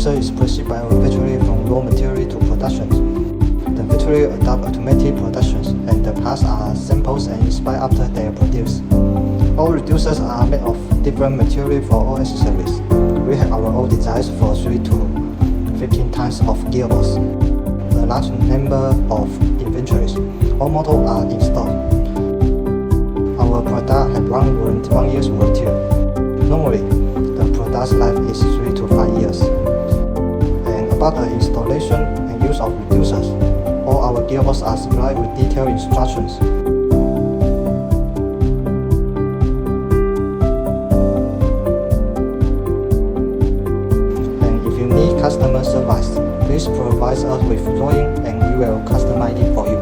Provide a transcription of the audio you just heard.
process is proceeded by our factory from raw material to production. The factory adopt automatic productions, and the parts are samples and inspected after they are produced. All reducers are made of different material for all accessories. We have our own designs for 3 to 15 types of gearbox, a large number of inventories. All models are in stock. Our product have 1 year's warranty. Normally, the product's life is 3 to 5 years. And about the installation and use of reducers, all our gearbox are supplied with detailed instructions. And if you need customer service, please provide us with drawing and we will customize it for you.